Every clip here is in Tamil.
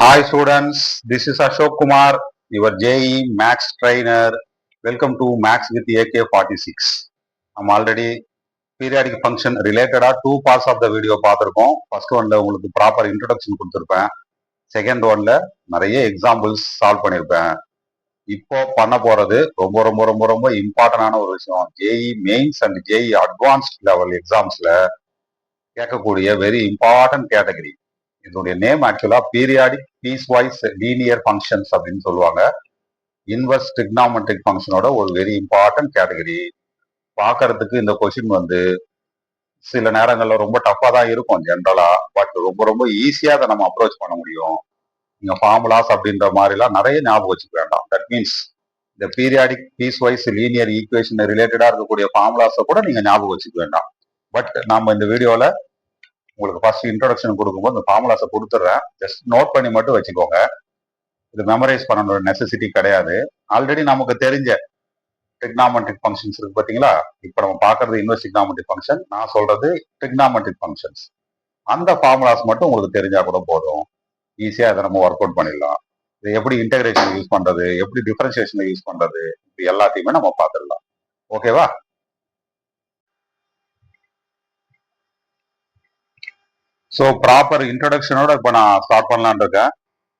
Hi students, this is Ashok Kumar, your JE Max trainer. Welcome to Max with AK46. I'm already periodic function related two parts of the video பார்த்திருக்கோம். First oneல உங்களுக்கு proper introduction கொடுத்திருப்பேன். Second oneல நிறைய examples solve பண்ணியிருப்பேன். இப்போ பண்ண போறது ரொம்ப ரொம்ப ரொம்ப ரொம்ப இம்பார்ட்டன்டான ஒரு விஷயம். JE Mains and JE Advanced level examsல கேட்கக்கூடிய வெரி இம்பார்ட்டன்ட் கேட்டகரி. இதனுடைய name actually periodic piecewise linear functions அப்படின்னு சொல்லுவாங்க. இன்வர்ஸ் ட்ரிக்னாமெட்ரிக் ஃபங்க்ஷனோட ஒரு வெரி இம்பார்ட்டன்ட் கேட்டகரி. பார்க்கறதுக்கு இந்த கொஸ்டின் சில நேரங்கள்ல ரொம்ப டஃபா தான் இருக்கும் ஜென்ரலா. பட் ரொம்ப ரொம்ப ஈஸியா அதை நம்ம அப்ரோச் பண்ண முடியும். நீங்க ஃபார்முலாஸ் அப்படின்ற மாதிரிலாம் நிறைய ஞாபகம் வச்சுக்க வேண்டாம். தட் மீன்ஸ் இந்த periodic piecewise linear equation ரிலேட்டடா இருக்கக்கூடிய ஃபார்முலாஸை கூட நீங்க ஞாபகம் வச்சுக்க வேண்டாம். பட் நம்ம இந்த வீடியோல உங்களுக்கு ஃபர்ஸ்ட் இன்ட்ரோடக்ஷன் கொடுக்கும்போது இந்த ஃபார்முலாஸை கொடுத்துட்றேன். ஜஸ்ட் நோட் பண்ணி மட்டும் வச்சுக்கோங்க. இது மெமரைஸ் பண்ணணும் நெசசிட்டி கிடையாது. ஆல்ரெடி நமக்கு தெரிஞ்ச ட்ரிக்னாமெட்ரிக் ஃபங்க்ஷன்ஸ் இருக்கு பார்த்தீங்களா? இப்போ நம்ம பார்க்கறது இன்வெர்ஸ் ட்ரிக்னாமெட்ரிக் ஃபங்க்ஷன், நான் சொல்றது ட்ரிக்னாமெட்ரிக் ஃபங்க்ஷன்ஸ். அந்த ஃபார்முலாஸ் மட்டும் உங்களுக்கு தெரிஞ்சா கூட போதும். ஈஸியாக அதை நம்ம ஒர்க் அவுட் பண்ணிடலாம். இது எப்படி இன்டெகிரேஷன் யூஸ் பண்றது, எப்படி டிஃபரன்சியேஷன் யூஸ் பண்றது, இது எல்லாத்தையுமே நம்ம பார்த்துடலாம். ஓகேவா? ஸோ ப்ராப்பர் இன்ட்ரடக்ஷனோட இப்போ நான் ஸ்டார்ட் பண்ணலான் இருக்கேன்.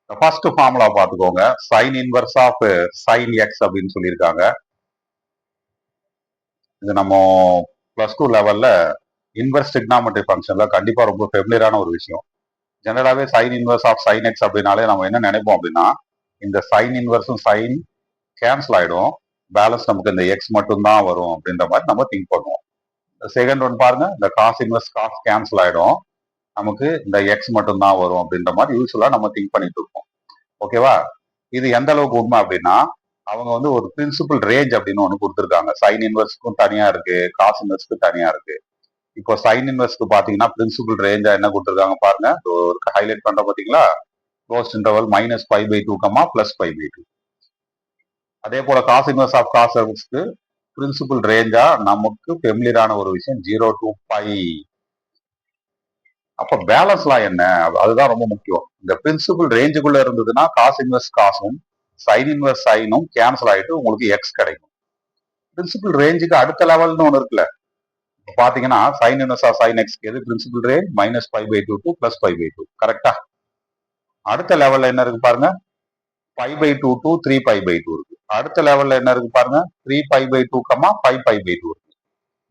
ஃபர்ஸ்ட் ஃபார்முலா பார்த்துக்கோங்க. Sine inverse of sine x அப்படின்னு சொல்லியிருக்காங்க. இது நம்ம +2 லெவல்ல இன்வர்ஸ் ட்ரிக்னாமெட்ரிக் ஃபங்க்ஷன்ல கண்டிப்பா ரொம்ப ஃபெமிலியரான ஒரு விஷயம். ஜெனரலாவே sine inverse of sine x அப்படின்னாலே நம்ம என்ன நினைப்போம் அப்படின்னா, இந்த சைன் இன்வர்ஸும் சைன் கேன்சல் ஆயிடும், பேலன்ஸ் நமக்கு இந்த எக்ஸ் மட்டும் தான் வரும் அப்படின்ற மாதிரி நம்ம திங்க் பண்ணுவோம். செகண்ட் ஒன் பாருங்க, இந்த காஸ் இன்வர்ஸ் காஸ் கேன்சல் ஆயிடும், நமக்கு இந்த எக்ஸ் மட்டும் தான் வரும் அப்படின்ற மாதிரி யூஸ்வலா நம்ம திங்க் பண்ணிட்டு இருக்கோம். ஓகேவா? இது எந்த அளவுக்கு உண்மை அப்படின்னா, அவங்க ஒரு பிரின்சிபல் ரேஞ்ச் அப்படின்னு ஒன்று கொடுத்துருக்காங்க. சைன் இன்வெர்ஸ்க்கும் தனியா இருக்கு, காஸ் இன்வெர்ஸ்க்கு தனியா இருக்கு. இப்போ சைன் இன்வெர்ஸ்க்கு பாத்தீங்கன்னா பிரின்சிபல் ரேஞ்சா என்ன கொடுத்துருக்காங்க பாருங்க, ஹைலைட் பண்ற பாத்தீங்களா? Closed interval -π/2, +π/2. அதே போல காஸ் இன்வெர்ஸ் ஆஃப் காஸ் இன்வெர்ஸ்க்கு பிரின்சிபல் ரேஞ்சா நமக்கு ஃபெமிலியரான ஒரு விஷயம் 0 to π. அப்ப பேலன்ஸ்லாம் என்ன, அதுதான் ரொம்ப முக்கியம். இந்த பிரின்சிபல் ரேஞ்சுக்குள்ள இருந்ததுன்னா காஸ் இன்வெர்ஸ் காசும் சைன் இன்வெர்ஸ் சைனும் கேன்சல் ஆயிட்டு உங்களுக்கு எக்ஸ் கிடைக்கும். பிரின்சிபல் ரேஞ்சுக்கு அடுத்த லெவல்னு ஒன்று இருக்குல்ல, பாத்தீங்கன்னா சைன் இன்வெர்ஸ் ஆஃப் சைன் எக்ஸ்க்கு எது பிரின்சிபல் ரேஞ்ச்? -π/2 to +π/2. கரெக்டா? அடுத்த லெவல்ல என்ன இருக்கு பாருங்க, π/2 to 3π/2 இருக்கு. அடுத்த லெவல்ல என்ன இருக்கு பாருங்க, 3π/2, 5π/2 இருக்கு.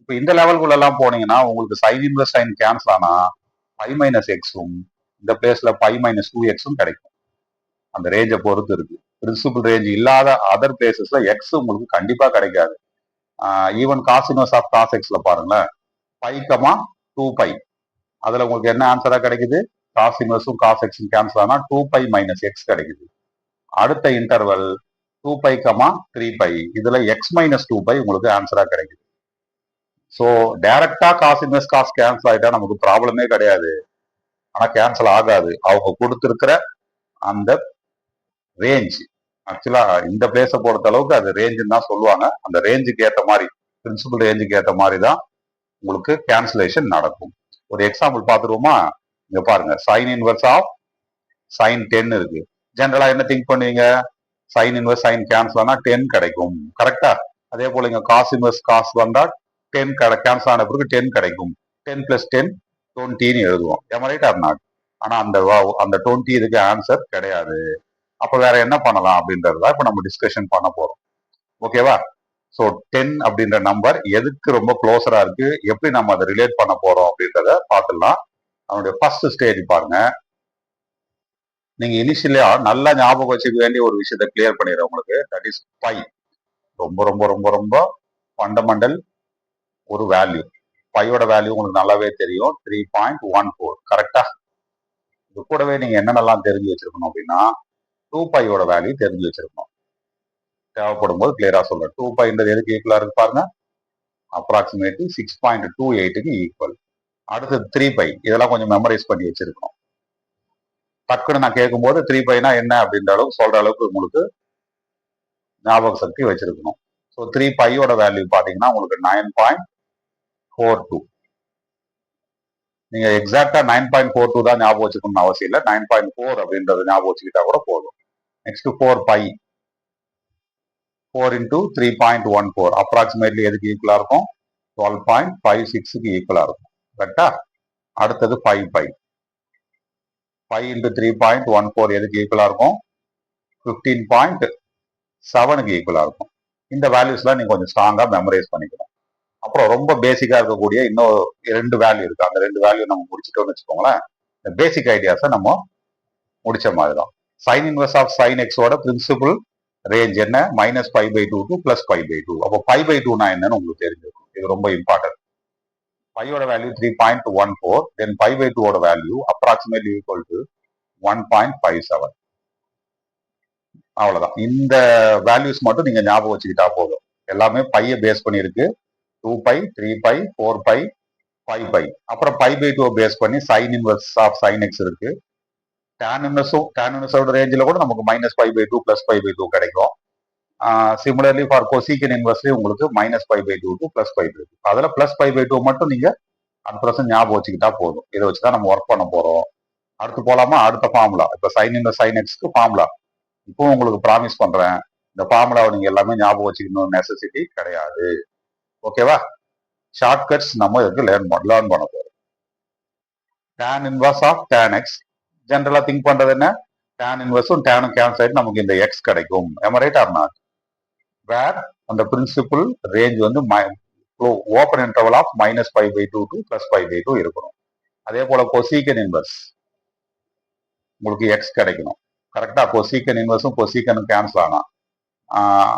இப்போ இந்த லெவல்குள்ள எல்லாம் போனீங்கன்னா உங்களுக்கு சைன் இன்வெர்ஸ் சைன் கேன்சல் ஆனா π-xும் இந்த பிளேஸ்ல π-2xும் கிடைக்கும். அந்த ரேஞ்சை பொறுத்து இருக்கு. பிரின்சிபல் ரேஞ்ச் இல்லாத அதர் பிளேசஸ்ல எக்ஸ் உங்களுக்கு கண்டிப்பா கிடைக்காது. Even cos inverse of cos எக்ஸ்ல பாருங்களேன், π, 2π, அதுல உங்களுக்கு என்ன ஆன்சரா கிடைக்குது? காஸ் இன்வெர்ஸும் காஸ் எக்ஸும் கேன்சல் ஆனா 2π - x கிடைக்குது. அடுத்த இன்டர்வல் 2π, 3π, இதுல x-2π உங்களுக்கு ஆன்சரா கிடைக்குது. ஸோ டைரக்டா காஸ் இன்வெர்ஸ் காஸ் கேன்சல் ஆயிட்டா நமக்கு ப்ராப்ளமே கிடையாது. ஆனா கேன்சல் ஆகாது. அவங்க கொடுத்திருக்கிற அந்த ரேஞ்ச், ஆக்சுவலா இந்த பிளேஸை பொறுத்த அளவுக்கு அது ரேஞ்சுன்னு தான் சொல்லுவாங்க. அந்த ரேஞ்சுக்கு ஏற்ற மாதிரி, பிரின்சிபல் ரேஞ்சுக்கு ஏற்ற மாதிரி தான் உங்களுக்கு கேன்சலேஷன் நடக்கும். ஒரு எக்ஸாம்பிள் பார்த்துருவோமா? இங்க பாருங்க, சைன் இன்வெர்ஸ் ஆஃப் சைன் 10 இருக்கு. ஜென்ரலா என்ன திங்க் பண்ணுவீங்க? சைன் இன்வெர்ஸ் சைன் கேன்சல் ஆனா 10 கிடைக்கும். கரெக்டா? அதே போல இங்க காஸ் இன்வெர்ஸ் காஸ் வந்தா 10 கேன்சல் ஆன பிறகு 10 கிடைக்கும். 10 + 10 20ன்னு எழுதுவோம். Right or not? ஆனா அந்த 20 இதுக்கு ஆன்சர் கிடையாது. அப்ப வேற என்ன பண்ணலாம் அப்படின்றத இப்ப நம்ம டிஸ்கஷன் பண்ண போறோம். ஓகேவா? ஸோ 10 அப்படின்ற நம்பர் எதுக்கு ரொம்ப க்ளோஸரா இருக்கு, எப்படி நம்ம அதை ரிலேட் பண்ண போறோம் அப்படின்றத பார்த்துடலாம். அதனுடைய ஃபர்ஸ்ட் ஸ்டேஜ் பாருங்க. நீங்க இனிஷியலா நல்லா ஞாபகம் வச்சுக்க வேண்டிய ஒரு விஷயத்த கிளியர் பண்ணிடுறேன் உங்களுக்கு. That is pi. ரொம்ப ரொம்ப ரொம்ப ரொம்ப ஃபண்டமெண்டல் ஒரு வேல்யூ. பையோட வேல்யூ உங்களுக்கு நல்லாவே தெரியும், 3.14. கரெக்டா? இது கூடவே நீங்க என்னென்னலாம் தெரிஞ்சு வச்சிருக்கணும் அப்படின்னா, 2πயோட வேல்யூ தெரிஞ்சு வச்சிருக்கணும். தேவைப்படும் போது கிளியரா சொல்றேன். 2πன்றது எதுக்கு ஈக்குவலா இருக்கு பாருங்க, அப்ராக்சிமேட்லி 6.28க்கு ஈக்குவல். அடுத்தது 3π, இதெல்லாம் கொஞ்சம் மெமரைஸ் பண்ணி வச்சிருக்கணும். டக்குன்னு நான் கேட்கும்போது 3πனா என்ன அப்படின்ற அளவுக்கு சொல்ற அளவுக்கு உங்களுக்கு ஞாபக சக்தி வச்சிருக்கணும். ஸோ 3πயோட வேல்யூ பாத்தீங்கன்னா உங்களுக்கு 9.42. நீங்க எக்ஸாக்டா 9.42 தான் ஞாபகம் வச்சுக்கணும்னு அவசியம் இல்லை. 9.4 அப்படின்றது ஞாபகம் வச்சுக்கிட்டா கூட போதும். நெக்ஸ்ட் 4 பை 4 into 3.14 அப்ராக்சிமேட்லி எதுக்கு ஈக்குவலா இருக்கும்? 12.56க்கு ஈக்குவலா இருக்கும். கரெக்டா? அடுத்தது 5 பை 5 into 3.14 எதுக்கு ஈக்குவலா இருக்கும்? 15.7க்கு ஈக்குவலா இருக்கும். இந்த வேல்யூஸ்லாம் நீங்க கொஞ்சம் ஸ்ட்ராங்கா மெமரைஸ் பண்ணிக்கணும். அப்புறம் ரொம்ப பேசிக்கா இருக்கக்கூடிய இன்னும் 2 வேல்யூ இருக்கு. அந்த 2 வேல்யூ நம்ம முடிச்சிட்டோம்னு வச்சுக்கோங்களேன். இந்த பேசிக் ஐடியாஸை நம்ம முடிச்ச மாதிரி தான். சைன் இன்வெர்ஸ் ஆஃப் சைன் எக்ஸோட பிரின்சிபல் ரேஞ்ச் என்ன? -π/2 to +π/2. அப்போ π/2னா என்னன்னு உங்களுக்கு தெரிஞ்சிருக்கும். இது ரொம்ப இம்பார்ட்டன்ட். பையோட வேல்யூ 3.14, தென் π/2ஓட வேல்யூ அப்ராக்சிமேட்லி ஈக்குவல் டு 1.57. அவ்வளவுதான். இந்த வேல்யூஸ் மட்டும் நீங்க ஞாபகம் வச்சுக்கிட்டா போதும். எல்லாமே பையை பேஸ் பண்ணியிருக்கு. 2 பை 3 பை 4 பை 5 பை. அப்புறம் π/2 பேஸ் பண்ணி sine inverse of sine x இருக்கு. tan இன்வெர்ஸோட ரேஞ்சில் கூட நமக்கு -π/2 +π/2 கிடைக்கும். சிமிலர்லி ஃபார் கொசீக்கன் இன்வெர்ஸ்லயும் உங்களுக்கு -π/2 to +π/2. அதுல +π/2 மட்டும் நீங்க %% ஞாபகம் வச்சுக்கிட்டா போதும். இதை வச்சுதான் நம்ம ஒர்க் பண்ண போறோம். அடுத்து போலாமா? அடுத்த ஃபார்முலா. இப்ப சைன் இன்வெர்ஸ் சைன் எக்ஸ்க்கு ஃபார்முலா. இப்போ உங்களுக்கு ப்ராமிஸ் பண்றேன், இந்த ஃபார்முலாவை நீங்க எல்லாமே ஞாபகம் வச்சுக்கணும் நெசசிட்டி கிடையாது. ஓகேவா? ஷார்ட்கட்ஸ் நம்ம இதுக்கு லேர்ன் பண்ண போறோம். tan inverse of tan x ஜென்ரலா திங்க் பண்றது என்ன? tan இன்வெர்ஸும் டேனும் கேன்சல் ஆயிட்டு நமக்கு இந்த x கிடைக்கும். am I right or not? வேர் அந்த பிரின்சிபல் ரேஞ்ச் வந்து ஓப்பன் இன்டர்வல் ஆஃப் -π/2 to +π/2 இருக்கணும். அதே போல கொசீக்கன் இன்வெர்ஸ் உங்களுக்கு x கிடைக்கணும். கரெக்டா? கொசீக்கன் இன்வெர்ஸும் கொசீக்கனும் கேன்சல் ஆனா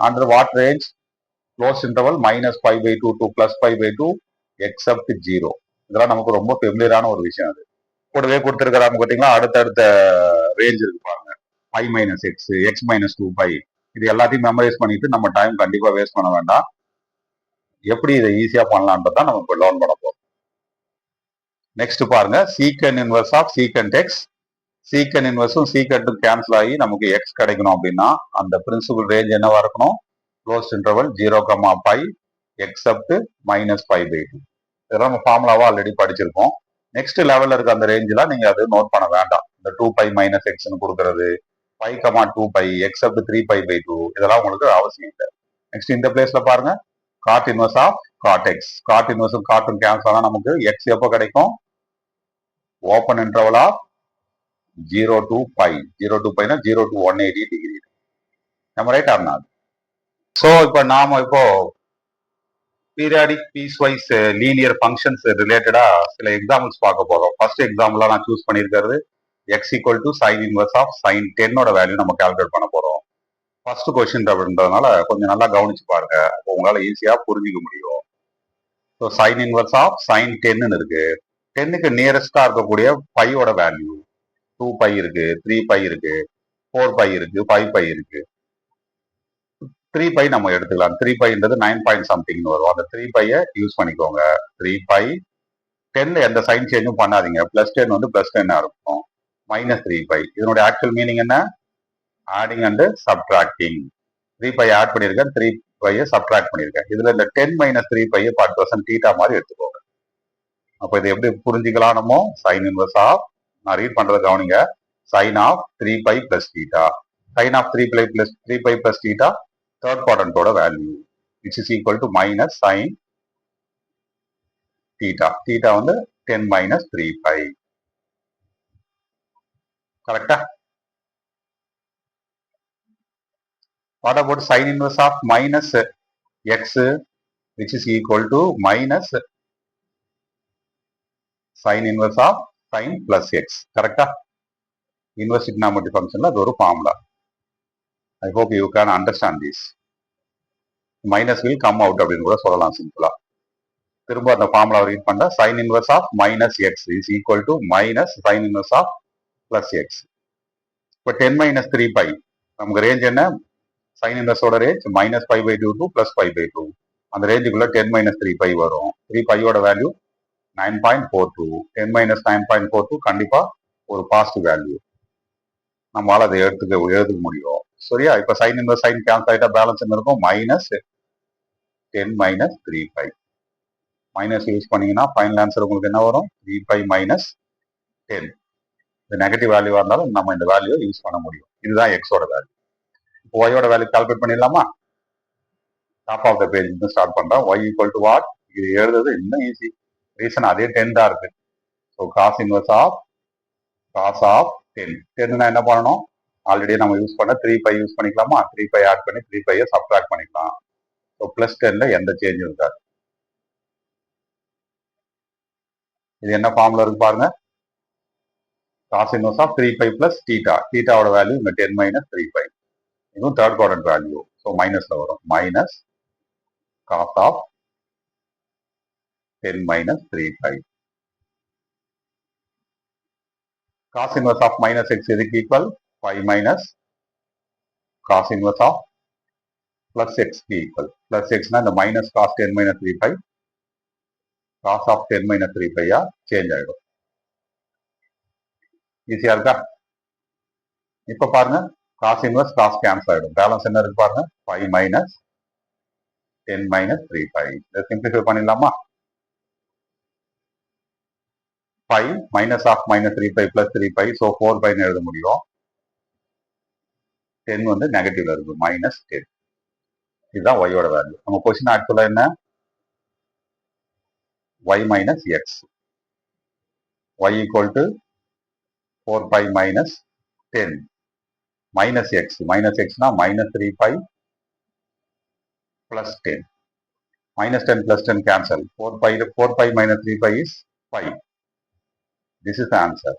under what range? Close interval -π/2 to +π/2 except 0. இதெல்லாம் நமக்கு ரொம்ப ஃபெமிலியரான ஒரு விஷயம். அது கூடவே கொடுத்துருக்கிறாங்க பார்த்தீங்களா? அடுத்தடுத்த ரேஞ்ச் இருக்கு பாருங்க. π-x, x-2π. இது எல்லாத்தையும் மெமரைஸ் பண்ணிட்டு நம்ம டைம் கண்டிப்பா வேஸ்ட் பண்ண வேண்டாம். எப்படி இதை ஈஸியா பண்ணலான்றதான் நம்ம இப்போ லேர்ன் பண்ண போறோம். நெக்ஸ்ட் பாருங்க, சீக்கன் இன்வெர்ஸ் ஆஃப் சீக்கன்ட் எக்ஸ். சீக்கன் இன்வெர்ஸும் சீக்கன்ட்டும் கேன்சல் ஆகி நமக்கு எக்ஸ் கிடைக்கணும் அப்படின்னா அந்த பிரின்சிபல் ரேஞ்ச் என்னவா இருக்கணும்? Close interval 0, except -π/2. இதெல்லாம் நம்ம ஃபார்முலாவா ஆல்ரெடி படிச்சிருக்கோம். நெக்ஸ்ட் லெவல்ல இருக்க அந்த ரேஞ்சில் நீங்க அது நோட் பண்ண வேண்டாம். இந்த 2π - x கொடுக்கறது, 5, 2π எக்ஸப்ட் 3π/2 இதெல்லாம் உங்களுக்கு அவசியம் இல்லை. நெக்ஸ்ட் இந்த பிளேஸ்ல பாருங்க, cot inverse of cot x. Cot இன்வெர்ஸும் காட்டும் கேன்சல் ஆனா நமக்கு எக்ஸ் எப்போ கிடைக்கும்? Open interval of 0 to π. 0 to π னா 0 to 180 டிகிரி. நம்ம ரைட் ஆர் நாட்? ஸோ இப்போ நாம இப்போ பீரியாடிக் பீஸ்வைஸ் லீனியர் ஃபங்க்ஷன்ஸ் ரிலேட்டடா சில எக்ஸாம்பிள்ஸ் பார்க்க போறோம். ஃபர்ஸ்ட் எக்ஸாம்பிளா நான் சூஸ் பண்ணியிருக்கிறது x = sin inverse of sin 10ஓட வேல்யூ நம்ம கால்குலேட் பண்ண போறோம். ஃபர்ஸ்ட் கொஸ்டின் அப்படின்றதுனால கொஞ்சம் நல்லா கவனிச்சு பாருங்க, அப்போ உங்களால ஈஸியா புரிஞ்சிக்க முடியும். So sin inverse of sin 10ன்னு இருக்கு. 10க்கு நியரஸ்டா இருக்கக்கூடிய பையோட வேல்யூ 2π இருக்கு, 3π இருக்கு, 4π இருக்கு, 5π இருக்கு. 3π நம்ம எடுத்துக்கலாம். 3πன்றது 9 பாயிண்ட் சம்திங் வரும். அந்த 3π யூஸ் பண்ணிக்கோங்க. 3π 10 எந்த சைன் சேஞ்சும் பண்ணாதீங்க. +10 வந்து +10 இருக்கும். -3π இதனுடைய ஆக்சுவல் மீனிங் என்ன? Adding and subtracting. 3π ஆட் பண்ணியிருக்கேன், 3π சப்ட்ராக்ட் பண்ணியிருக்கேன். இதுல இந்த 10 - 3π 10% தீட்டா மாதிரி எடுத்துக்கோங்க. அப்போ இதை எப்படி புரிஞ்சுக்கலாம்? நம்ம சைன் இன்வெர்ஸ் ஆஃப், நான் ரீட் பண்றதை கவனிங்க, sine of 3π + θ. Sine of 3π + θ third குவாட்ரண்டோட வேல்யூ which is equal to -sin θ. θ வந்து 10 - 3π. கரெக்டா? What about sin inverse of -x which is equal to -sin inverse of sin plus x. கரெக்டா? இன்வெர்ஸ் trigonometric ஃபங்க்ஷன்ல அது ஒரு formula. I hope you can understand this. Minus will come out அப்படின்னு கூட சொல்லலாம் சிம்பிளா. திரும்ப அந்த ஃபார்முலாவை ரீட் பண்ண, sin inverse of -x is equal to -sin inverse of +x. இப்போ 10 - 3π நமக்கு ரேஞ்ச் என்ன? sin இன்வெர்ஸோட ரேஞ்ச் -π/2 to +π/2. அந்த ரேஞ்சுக்குள்ள 10 - 3π வரும். 3πயோட வேல்யூ 9.42. 10 - 9.42 கண்டிப்பா ஒரு பாசிட்டிவ் வேல்யூ. நம்மளால அதை எழுதுக்க முடியும். சரியா? இப்ப sin இன்வெர்ஸ் sin கேன்சல் ஆயிட்டா பேலன்ஸ் என்ன இருக்கும்? -10 - 3π. மைனஸ் யூஸ் பண்ணீங்கன்னா ஃபைனல் ஆன்சர் உங்களுக்கு என்ன வரும்? 3π minus 10. இது நெகட்டிவ் வேல்யூவா இருந்தாலும் நம்ம இந்த வேல்யூ யூஸ் பண்ண முடியும். இதுதான் எக்ஸோட வேல்யூ. இப்போ ஒய்யோட வேல்யூ கால்குலேட் பண்ணிடலாமா? டாப் ஆஃப் த பேஜ் இருந்து ஸ்டார்ட் பண்றோம். y equal to what? இது எழுதுறது இன்னும் ஈஸி. ரீசன் அதே 10 தான் இருக்கு. So cos inverse of 10. 10னா என்ன பண்ணணும்? ஆல்ரெடி நம்ம யூஸ் பண்ண 3π யூஸ் பண்ணிக்கலாமா? 3π ஆட் பண்ணி 3π சப்ட்ராக்ட் பண்ணிக்கலாம். ஸோ பிளஸ் 10ல எந்த சேஞ்சும் இருக்காது. இது என்ன ஃபார்முலா இருக்கு பாருங்க. Cos inverse of 3π plus theta. தீட்டாவோட வேல்யூ இங்க 10 மைனஸ் 3π. இதுவும் தேர்ட் குவாட்ரண்ட் வேல்யூ. ஸோ மைனஸ்ல வரும். Minus cos of 10 minus 3π. Cos inverse of minus x is equal 5 minus cos inverse of plus x equal. Plus x na the minus cos 10 minus 3π. Cos of 10 minus 3π change ஆயிடும். ஈஸியா இருக்கா? இப்ப பாருங்க cos inverse cos cancel ஆயிடும். பேலன்ஸ் என்ன இருக்கு பாருங்க 5 minus 10 minus 3π. இதை சிம்பிளிஃபை பண்ணிடலாமா? 5 minus of minus 3π plus 3π. So 4π எழுத முடியும். 10 வந்து நெகட்டிவ்ல இருக்கு. minus 10. இதுதான் y ஓட வேல்யூ. நம்ம கொஸ்டின் ஆக்சுவலா என்ன? y minus x. y equal to 4π minus 10 minus x. Minus x na minus 3π plus 10. Minus 10 plus 10 cancel. 4π minus 3π is 5. This is the answer.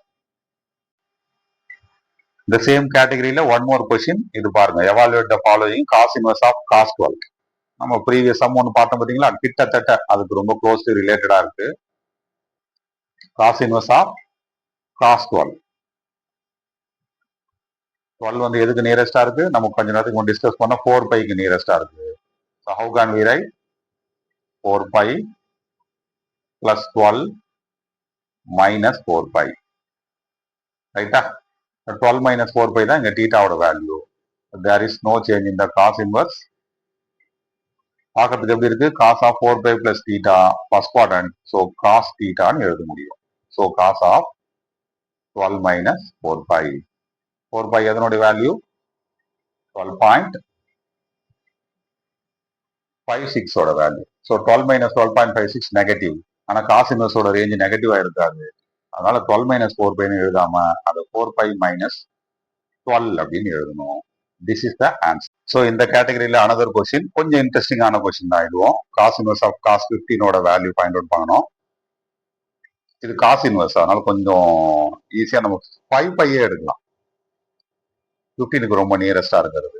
The same category la one more question. இது பாருங்க. Evaluate the following cos inverse of cos 12. நம்ம ப்ரீவியஸ் சம் ஒன்று பார்த்தோம் பார்த்தீங்களா? கிட்டத்தட்ட அதுக்கு ரொம்ப க்ளோஸ்லி ரிலேட்டடா இருக்கு. cos inverse of cos 12. 12 வந்து எதுக்கு நியரஸ்டா இருக்கு? நம்ம கொஞ்ச நேரத்துக்கு டிஸ்கஸ் பண்ண 4πக்கு நியரஸ்டா இருக்கு. So how can we write 4π plus 12 minus 4π? ரைட்டா? 12 minus 4π தான் இங்க தீட்டாவோட value. There is no change in the cos inverse. பார்க்கறதுக்கு எப்படி இருக்கு? cos of 4π plus theta first quadrant. So cos theta ன்னு எழுத முடியும். So cos of 12 minus 4π. 4π எதனுடைய வேல்யூ? 12.56 ஓட வேல்யூ. So 12 minus 12.56 negative. ஆனால் காஸ் இன்வர்ஸோட ரேஞ்ச் நெகட்டிவா இருக்காது. அதனால 12 மைனஸ் 4πன்னு எழுதாம அதை 4π மைனஸ் 12 அப்படின்னு எழுதணும். This is the answer. So இந்த கேட்டகரியில அனதர் கொஸ்டின் கொஞ்சம் இன்ட்ரெஸ்டிங்கான கொஸ்டின் தான் ஆயிடுவோம். காஸ் இன்வர்ஸ் ஆஃப் காஸ் 15ஓட வேல்யூ ஃபைண்ட் அவுட் பண்ணணும். இது காஸ் இன்வர்ஸ், அதனால கொஞ்சம் ஈஸியா நம்ம 5π எடுக்கலாம். 15க்கு ரொம்ப நியரஸ்டா இருக்கிறது.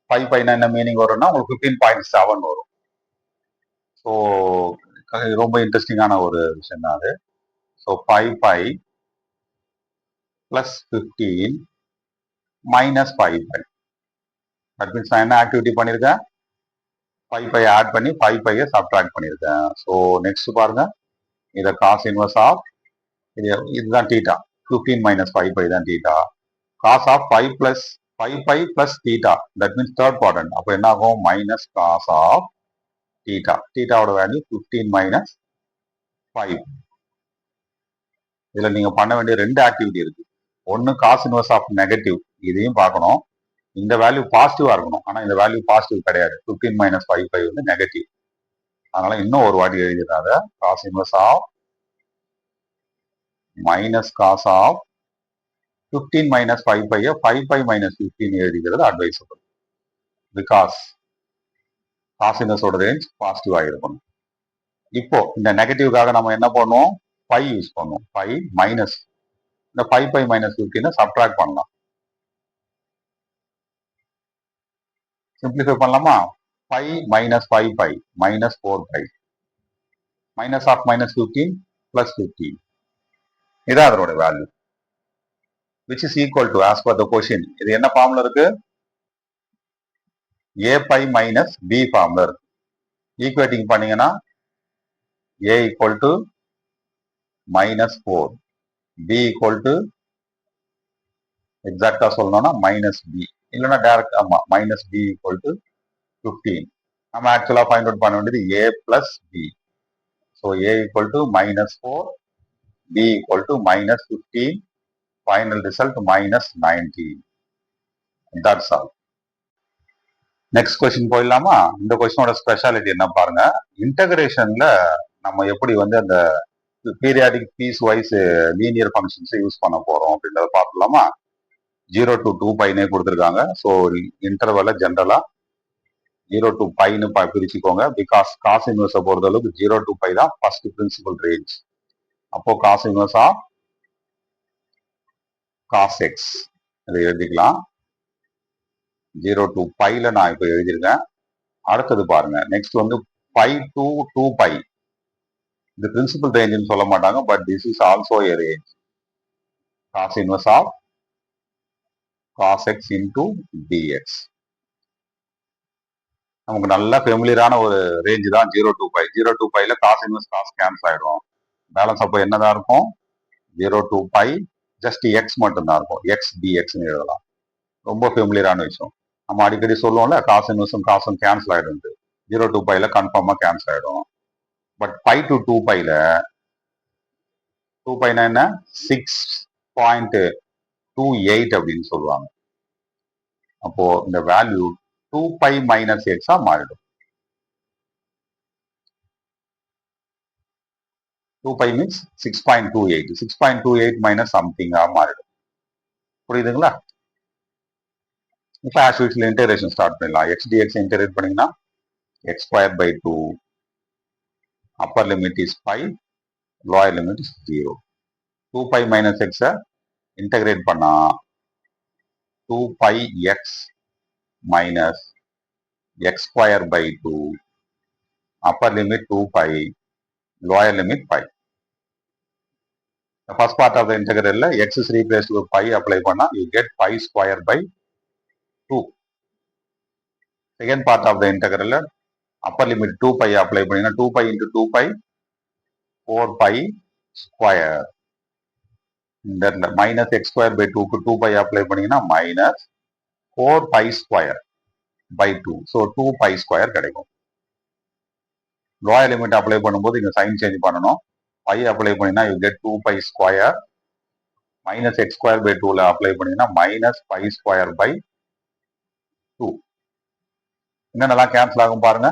5πனா என்ன மீனிங் வரும்னா உங்களுக்கு 15.7 வரும். ஸோ ரொம்ப இன்ட்ரெஸ்டிங்கான ஒரு விஷயம் தான் அது. So 5π plus 15 minus 5π. That means நான் என்ன ஆக்டிவிட்டி பண்ணியிருக்கேன்? 5π ஆட் பண்ணி 5π சப்ட்ராக்ட் பண்ணியிருக்கேன். ஸோ நெக்ஸ்ட் பாருங்க, இதை காஸ் இன்வர்ஸ் ஆஃப் இதுதான் தீட்டா. 15 minus 5π தான் theta. Cos of 5π plus theta. That means third quadrant. அப்போ என்ன ஆகும்? Minus cos of theta. தீட்டாவோட வேல்யூ 15 minus 5. இதுல நீங்க பண்ண வேண்டிய ரெண்டு ஆக்டிவிட்டி இருக்கு. ஒன்னு காஸ் இன்வர்ஸ் ஆஃப் நெகட்டிவ், இதையும் பார்க்கணும். இந்த வேல்யூ பாசிட்டிவா இருக்கணும். ஆனா இந்த வேல்யூ பாசிட்டிவ் கிடையாது. 15 minus 5π வந்து நெகட்டிவ். அதனால இன்னும் ஒரு வாட்டி எழுதிடுறாங்க. Cos inverse of minus cos of 15 minus 5π 5π minus 15 எழுதிக்கிறது அட்வைசபிள். பிகாஸ் காஸ் இன்வர்ஸோட ரேஞ்ச் பாசிட்டிவா இருக்கணும். இப்போ இந்த நெகட்டிவ்காக நம்ம என்ன பண்ணுவோம்? பை யூஸ் பண்ணுவோம். பை மைனஸ் இந்த 5π minus 15 சப்ட்ராக்ட் பண்ணலாம். சிம்பிளிஃபை பண்ணலாமா? 5 minus 5π minus 4π minus of minus 15 plus 15. இதான் அதோட value. which is equal to as per the question. இது என்ன ஃபார்முலா இருக்கு? a π minus b ஃபார்முலா இருக்கு. ஈக்குவேட்டிங் பண்ணீங்கன்னா a equal to minus 4, b equal to எக்ஸாக்டா சொல்லணும்னா மைனஸ் b, இல்லைன்னா டைரக்ட் ஆமா மைனஸ் b equal to 15. நம்ம ஆக்சுவலா ஃபைண்ட் அவுட் பண்ண வேண்டியது a plus b. So A equal to -4, B equal to -15, final result -19. That's all. Next question போயிடலாமா? இந்த கொஸ்டினோட ஸ்பெஷாலிட்டி என்ன பாருங்க. இன்டகிரேஷன்ல நம்ம எப்படி வந்து அந்த periodic piecewise linear functions use பண்ண போறோம் அப்படின்றத பார்க்கலாமா? 0 to 2 பைனே கொடுத்துருக்காங்க. ஸோ இன்டர்வெல்ல ஜென்ரலா 0 to பைன்னு பிரிச்சுக்கோங்க. பிகாஸ் காஸ் இன்வெர்ஸை பொறுத்த அளவுக்கு 0 to பை தான் ஃபர்ஸ்ட் பிரின்சிபல் ரேஞ்ச். அப்போ cos inverse of cos x இதை எழுதிக்கலாம். 0 to பைல நான் இப்போ எழுதியிருக்கேன். அடுத்தது பாருங்க. நெக்ஸ்ட் வந்து பை டு 2 பை. இது பிரின்சிபல் ரேஞ்சுன்னு சொல்ல மாட்டாங்க, but this is also a range. Cos inverse of cos x into dx. நமக்கு நல்ல ஃபெமிலியரான ஒரு ரேஞ்ச் தான் 0 to பை. 0 to பைல காஸ் இன்வெர்ஸ் காஸ் கேன்சல் ஆயிடும். பேலன்ஸ் அப்போ என்னதான் இருக்கும்? 0 to பை ஜஸ்ட் எக்ஸ் மட்டும்தான் இருக்கும். எக்ஸ் டிஎக்ஸ்ன்னு எழுதலாம். ரொம்ப ஃபெமிலியரான விஷயம். நம்ம அடிக்கடி சொல்லுவோம்ல, காஸ் இன்வெர்ஸும் காசும் கேன்சல் ஆயிடும். 0 to பைல கன்ஃபார்மா கேன்சல் ஆயிடும். பட் பை டு 2 பைல 2 பைனா என்ன? 6.28 அப்படின்னு சொல்லுவாங்க. அப்போ இந்த வேல்யூ 2 பை மைனஸ் எக்ஸா மாறிடும். 2 பை மீன்ஸ் 6.28. 6.28 மைனஸ் சம்திங்கா மாறிடும். புரியுதுங்களா? இப்போ ஆஸ் யூஷுவல் இன்டகிரேஷன் ஸ்டார்ட் பண்ணலாம். எக்ஸ் டிஎக்ஸ் இன்டகிரேட் பண்ணீங்கன்னா x square by 2, upper limit is pi, lower limit is 0. 2 pi minus x integrate பண்ணா 2 pi x minus x square by 2, upper limit 2 pi, lower limit pi. The first part of the integral x is replaced with pi apply பண்ணா you get pi square by 2. Second part of the integral upper limit 2 pi apply பண்ணீங்கன்னா 2 pi into 2 pi 4 pi square. இந்த மைனஸ் எக்ஸ் ஸ்கொயர் பை 2க்கு 2 பை அப்ளை பண்ணீங்கன்னா minus 4 pi square by 2. So 2 pi square கிடைக்கும். லோயர் லிமிட் அப்ளை பண்ணும்போது இங்க சைன் சேஞ்ச் பண்ணணும். பை அப்ளை பண்ணீங்கன்னா you get 2 pi square. Minus x square by 2ல அப்ளை பண்ணீங்கன்னா மைனஸ் பை ஸ்கொயர் பை 2. என்னென்னலாம் கேன்சல் ஆகும் பாருங்க.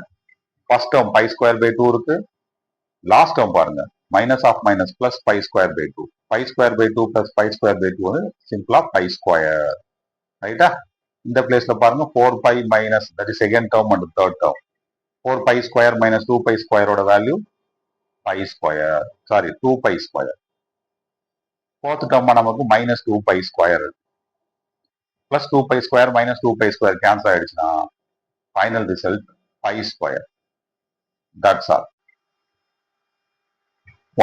First term pi square by 2 இருக்கு. லாஸ்ட் டேர்ம் பாருங்க, minus of minus plus pi square by 2. Pi square by 2 plus pi square by 2 வந்து சிம்பிளா பை ஸ்கொயர். ரைட்டா? இந்த பிளேஸ்ல பாருங்க 4 pi minus that is second term and third term. 4 pi square minus 2 pi ஸ்கொயரோட value pi square. Sorry 2 pi square. Fourth டேர்மா நமக்கு minus 2 pi square. Plus 2 pi square minus 2 pi square cancel ஆயிடுச்சுன்னா final result pi square. That's all.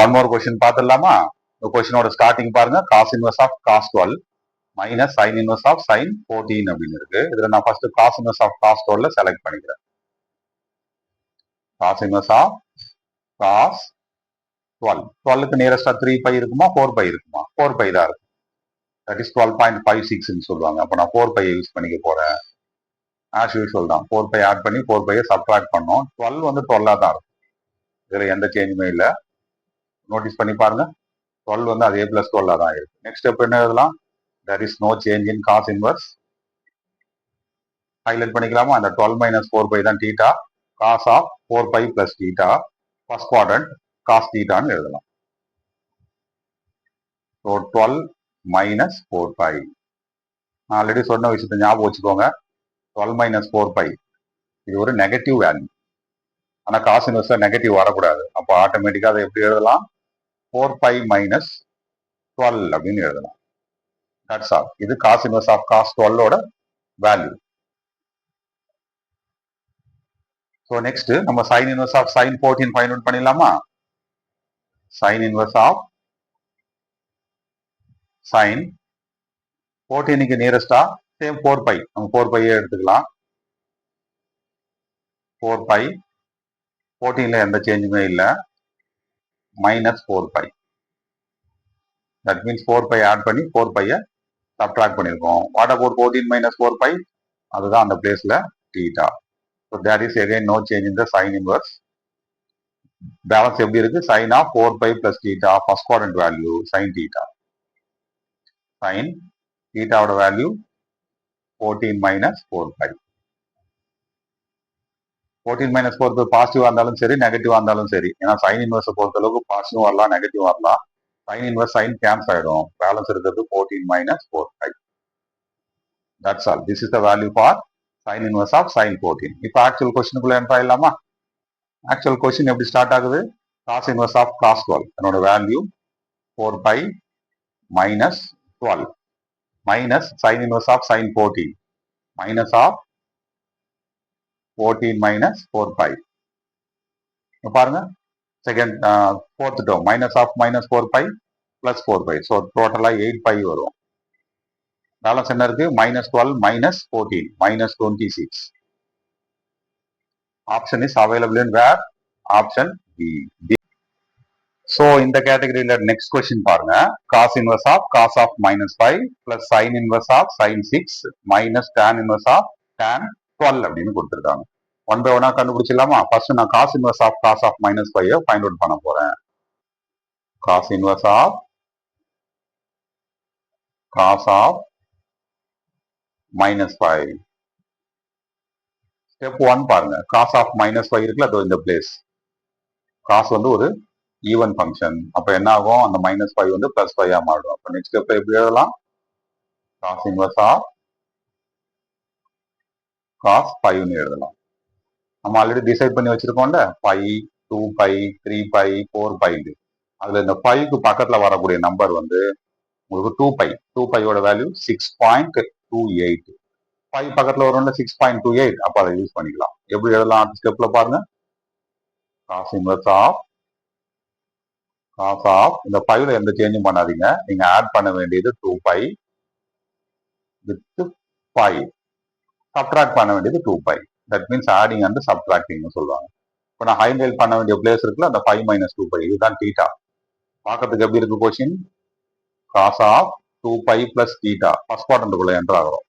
One more question பார்த்துடலாமா? இந்த கொஸ்டினோட ஸ்டார்டிங் பாருங்க. Cos inverse of cos 12 minus sine inverse of sine 14 அப்படின்னு இருக்கு. இதுல நான் first cos inverse of cos 12 select பண்ணிக்கிறேன். Cos inverse of cos 12. 12க்கு நியரஸ்டா 3 பை இருக்குமா 4 பை இருக்குமா? 4 பை தான் இருக்கும். தட் இஸ் 12.56 சொல்லுவாங்க. அப்போ நான் 4 பை யூஸ் பண்ணிக்க போறேன். ஆஸ் யூஷுவல் தான் 4 பை ஆட் பண்ணி 4 பையை சப்ட்ராக்ட் பண்ணோம். 12 வந்து 12 தான் இருக்கும். இதுல எந்த சேஞ்சுமே இல்லை. நோட்டீஸ் பண்ணி பாருங்க. 12 வந்து அதே பிளஸ் 12 தான் இருக்கு. நெக்ஸ்ட் ஸ்டெப் என்ன எழுதலாம்? there is no change in cos inverse. Highlight பண்ணிக்கலாமா? அந்த 12 minus 4 pi தான் theta. cos of 4 pi plus theta. first quadrant cos theta ன்னு எழுதலாம். so 12 minus 4 pi. நான் ஆல்ரெடி சொன்ன விஷயத்தை ஞாபகம் வச்சுக்கோங்க. 12 minus 4 pi இது ஒரு நெகட்டிவ் வேல்யூ. ஆனா காஸ் இன்வெர்ஸ்ல நெகட்டிவ் வரக்கூடாது. அப்போ ஆட்டோமேட்டிக்கா அதை எப்படி எழுதலாம்? 4 pi minus 12 அப்படின்னு எழுதலாம். That's all. இது காஸ் இன்வெர்ஸ் ஆஃப் காஸ் 12 ஓட வேல்யூ. ஸோ நெக்ஸ்ட் நம்ம sine inverse of sine 14 find out பண்ணிடலாமா? சைன் இன்வெர்ஸ் ஆஃப் சைன் 14க்கு நியரஸ்டா சேம் 4 பை. நம்ம 4 பையே எடுத்துக்கலாம். 4 பை 14ல எந்த சேஞ்சுமே இல்லை. Minus 4 pi. That means 4 pi add பண்ணி 4 பையை சப்ட்ராக்ட் பண்ணியிருக்கோம். What about 14 minus 4 pi? அதுதான் அந்த பிளேஸ்ல theta. So there is again no change in the sine inverse. Balance எப்படி இருக்கு? Sine of 4 pi plus theta first quadrant value sine theta. Sine தீட்டாவோட வேல்யூ 14 மைனஸ் 4 பை. 14 மைனஸ் 4 பை பாசிட்டிவா இருந்தாலும் சரி நெகட்டிவா இருந்தாலும் சரி. ஏன்னா சைன் இன்வெர்ஸை பொறுத்த அளவுக்கு பாசிட்டிவ் வரலாம் நெகட்டிவ் வரலாம். சைன் இன்வெர்ஸ் சைன் கேன்சல் ஆயிடும். பேலன்ஸ் இருக்கிறது 14 minus 4 pi. That's all. This is the value for sine inverse of sine 14. இப்போ ஆக்சுவல் கொஸ்டினுக்குள்ள என்ட்ரு ஆயிடலாமா? ஆக்சுவல் கொஸ்டின் எப்படி ஸ்டார்ட் ஆகுது? Cos inverse of cos 12. என்னோட value 4 pi minus 12 minus sine inverse of sine 14 minus of 14 minus 4 pi. பாருங்க second fourth term minus of minus 4 pi plus 4 pi. So டோட்டலா 8 பை வரும். பேலன்ஸ் என்ன இருக்கு? Minus 12 minus 14 minus 26. Option is available in where? Option B. So இந்த கேட்டகரியில நெக்ஸ்ட் கொஸ்டின் பாருங்க. Cos inverse of cos of minus 5 plus sine inverse of sine 6 minus tan inverse of tan 12 அப்படின்னு கொடுத்துருக்காங்க. ஒன் பை ஒன்னா கண்டுபிடிச்சிடலாமா? ஃபர்ஸ்ட் நான் cos inverse of cos of minus 5 find out பண்ண போறேன். Cos inverse of cos of minus 5. Step 1 பாருங்க. காஸ் ஆஃப் மைனஸ் 5 இருக்குல்ல, அதோ இந்த பிளேஸ். காஸ் வந்து ஒரு ஈவன் ஃபங்க்ஷன். அப்ப என்ன ஆகும்? அந்த மைனஸ் 5 வந்து பிளஸ் 5 மாறிடும். அப்ப நெக்ஸ்ட் ஸ்டெப் எப்படி எழுதலாம்? காஸ் இன்வெர்ஸ் ஆஃப் காஸ் 5 எழுதலாம். நம்ம ஆல்ரெடி டிசைட் பண்ணி வச்சிருக்கோம்ல, 5, 2 பை, 3 பை, 4 பை. அதுல இந்த 5க்கு பக்கத்துல வரக்கூடிய நம்பர் வந்து உங்களுக்கு 2 பை. 2 பையோட வேல்யூ 6.28. 5 பக்கத்துல வரும்ல 6.28. அப்ப அதை யூஸ் பண்ணிக்கலாம். எப்படி எழுதலாம்? ஸ்டெப்ல பாருங்க. Cos inverse of cos of இந்த 5ல எந்த சேஞ்சும் பண்ணாதீங்க. நீங்க ஆட் பண்ண வேண்டியது 2 பை வித் 5. சப்ட்ராக்ட் பண்ண வேண்டியது 2 pi. That means adding and subtracting சொல்லுவாங்க. இப்போ நான் ஹைலைட் பண்ண வேண்டிய பிளேஸ் இருக்குல்ல, அந்த 5 மைனஸ் 2 பை. இதுதான் தீட்டா. பார்க்கறதுக்கு எப்படி இருக்கு question? Cos of 2 pi plus theta first குவாட்ரண்ட்டுக்குள்ள என்டர் ஆகிறோம்.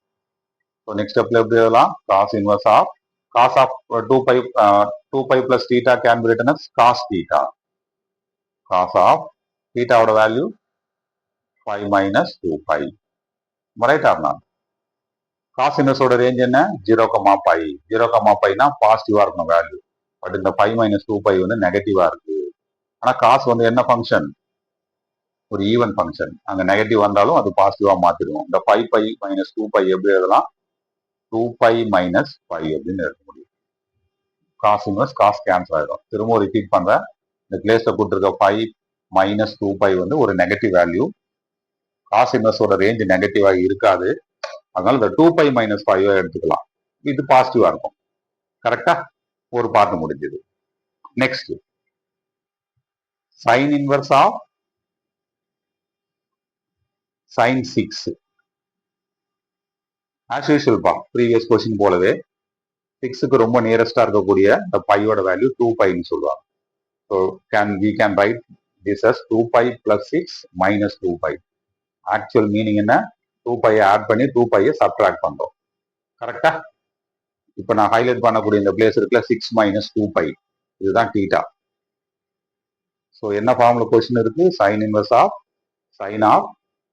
ஸோ நெக்ஸ்ட் ஸ்டெப்ல எப்படி எழுதலாம்? Cos inverse of cos of 2 pi plus theta can be written as cos theta. Cos of தீட்டாவோட value 5 minus 2 pi. Right or not? Cos இன்வெர்ஸோட ரேஞ்ச் என்ன? 0,π. 0,πனா பாசிட்டிவா இருக்கணும் வேல்யூ. பட் இந்த 5 மைனஸ் 2 பை வந்து நெகட்டிவா இருக்கு. ஆனா காஸ் வந்து என்ன ஃபங்க்ஷன்? ஒரு ஈவன் ஃபங்க்ஷன். அங்க நெகட்டிவ் வந்தாலும் அது பாசிட்டிவா மாத்திடுவோம். இந்த 5 பை மைனஸ் 2 பை எப்படி எழுதலாம்? 2 பை மைனஸ் 5 அப்படின்னு எழுத முடியும். காஸ் இன்வெர்ஸ் காஸ் கேன்சல் ஆயிடும். திரும்ப ரிப்பீட் பண்றேன். இந்த பிளேஸ்ல கொடுத்துருக்க 5 மைனஸ் 2 பை வந்து ஒரு நெகட்டிவ் வேல்யூ. காஸ் இன்வெர்ஸோட ரேஞ்ச் நெகட்டிவா இருக்காது. அதனால இந்த 2 பை மைனஸ் 5 எடுத்துக்கலாம். இது பாசிட்டிவா இருக்கும். கரெக்டா? ஒரு பார்ட் முடிஞ்சது. Next sine inverse of sine 6. As usual பா, ப்ரீவியஸ் கொஸ்டின் போலவே 6க்கு ரொம்ப நியரஸ்டா இருக்கக்கூடிய இந்த பையோட வேல்யூ 2 பைன்னு சொல்லுவாங்க. So we can write this as 2 pi plus 6 minus 2 pi. Actual meaning என்ன? 2 பையை ஆட் பண்ணி 2 பையை சப்ட்ராக்ட் பண்றோம். கரெக்டா? இப்போ நான் ஹைலைட் பண்ணக்கூடிய இந்த பிளேஸ் இருக்குல்ல, 6 மைனஸ் 2 பை. இதுதான் தீட்டா. ஸோ என்ன ஃபார்ம்ல கொஸ்டின் இருக்கு? Sine inverse of sine of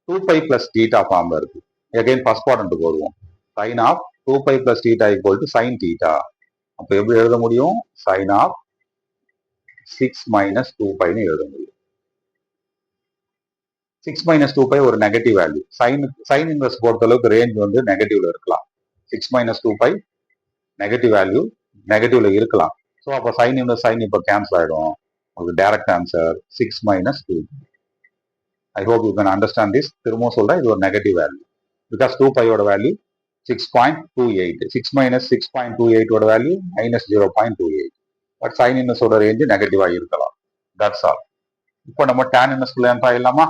2 pi plus theta ஃபார்ம்ல இருக்கு. அகைன் ஃபர்ஸ்ட் குவாட்ரண்ட்டுக்கு வருவோம். Sine of 2 pi plus theta equal to sine theta. அப்போ எப்படி எழுத முடியும்? சைன் ஆஃப் 6 மைனஸ் 2 பைன்னு எழுத முடியும். 6 மைனஸ் 2 பை ஒரு நெகட்டிவ் வேல்யூ. சைன் இன்வெர்ஸ் பொறுத்த அளவுக்கு ரேஞ்ச் வந்து நெகட்டிவ்ல இருக்கலாம். 6 மைனஸ் 2 பை நெகட்டிவ் வேல்யூ, நெகட்டிவ்ல இருக்கலாம். ஸோ அப்போ சைன் இன்வெர்ஸ் சைன் இப்போ கேன்சல் ஆயிடும். உங்களுக்கு direct answer 6 minus 2. I hope you can understand this. திரும்பவும் சொல்றேன், இது ஒரு நெகட்டிவ் வேல்யூ. பிகாஸ் 2 பையோட வேல்யூ 6.28. 6 மைனஸ் 6.28 ஓட வேல்யூ மைனஸ் 0.28. பட் சைன் இன்வெர்ஸோட ரேஞ்சு நெகட்டிவா இருக்கலாம். That's all. இப்போ நம்ம tan இன்வெர்ஸ்குள்ள என்ட்ரு ஆயிடலாமா?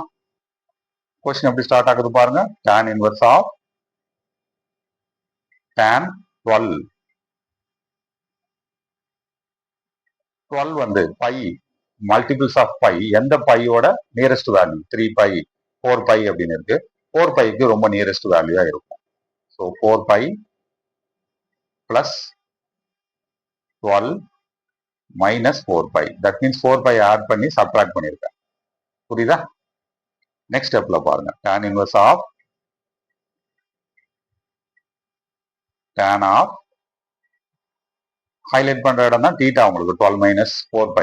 கொஸ்டின் எப்படி ஸ்டார்ட் ஆகுது பாருங்க. tan inverse of tan 12. 12 வந்து பை மல்டிபிள்ஸ் ஆஃப் பை. எந்த பையோட நியரஸ்ட் வேல்யூ? 3 பை, 4 பை அப்படின்னு இருக்கு. 4 பைக்கு ரொம்ப நியரஸ்ட் வேல்யூவா இருக்கும். So 4 pi plus 12 minus 4π. That means 4π add பண்ணி சப்ட்ராக்ட் பண்ணியிருக்கேன். புரியுதா? நெக்ஸ்ட் ஸ்டெப்ல பாருங்க. tan inverse of tan of highlight பண்ற இடம் தான் தீட்டா உங்களுக்கு 12 minus 4π.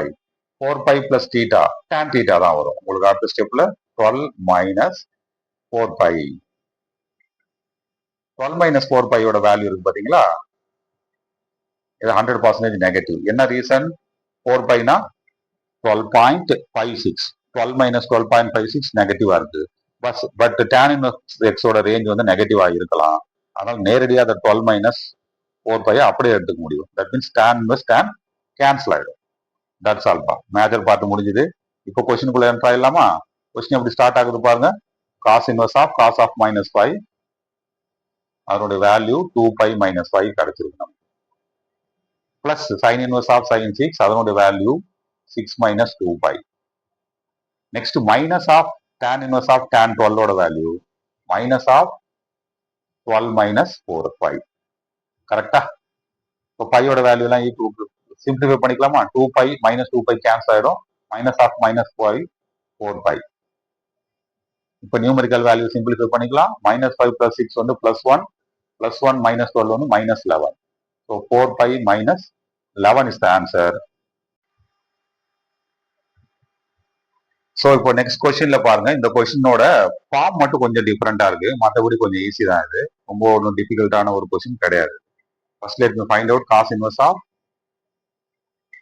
4π plus theta tan theta தான் வரும் உங்களுக்கு அடுத்த ஸ்டெப்ல. 12 மைனஸ் 4π. 12 மைனஸ் 4π ஓட வேல்யூ இருக்கு பாத்தீங்களா? இது 100% நெகட்டிவ். என்ன ரீசன்? 4πனா 12.56. 12 மைனஸ் 12.56 நெகட்டிவா இருக்கு. பட் tan இன்வர்ஸ் எக்ஸோட ரேஞ்ச் வந்து நெகட்டிவா இருக்கலாம். அதனால நேரடியாக அந்த 12 மைனஸ் 4π அப்படியே எடுத்துக்க முடியும். That means tan inverse tan cancel ஆயிடும். தட்ஸ் ஆல் பா. மேஜர் பார்ட் முடிஞ்சது. இப்போ கொஸ்டினுக்குள்ள என்ட்ரு ஆயிடலாமா? கொஸ்டின் எப்படி ஸ்டார்ட் ஆகுது பாருங்க. Cos inverse of cos of minus 5, அதனுடைய வேல்யூ 2π மைனஸ் 5 கிடைச்சிருக்கு நமக்கு. Plus sine inverse of sine 6, அதனுடைய value 6 minus 2π. Next minus of tan inverse of tan 12 ஓட வேல்யூ மைனஸ் ஆஃப் 12 மைனஸ் 4π. கரெக்டா? இப்போ பையோட வேல்யூ எல்லாம் சிம்பிளிஃபை பண்ணிக்கலாமா? 2π மைனஸ் 2π கேன்சல் ஆயிடும். Minus of minus 4π. இப்போ நியூமெரிக்கல் வேல்யூ சிம்பிளிஃபை பண்ணிக்கலாம். மைனஸ் 5 பிளஸ் 6 வந்து பிளஸ் 1, பிளஸ் 1 மைனஸ் 12 வந்து minus 11. So 4π minus 11 is the answer. So இப்போ நெக்ஸ்ட் கொஸ்டின்ல பாருங்க. இந்த கொஸ்டினோட ஃபார்ம் மட்டும் கொஞ்சம் டிஃப்ரெண்டா இருக்கு. மற்றபடி கொஞ்சம் ஈஸி தான். இது ரொம்ப ஒன்றும் டிஃபிகல்ட்டான ஒரு கொஸ்டின் கிடையாது. First let me find out cos inverse of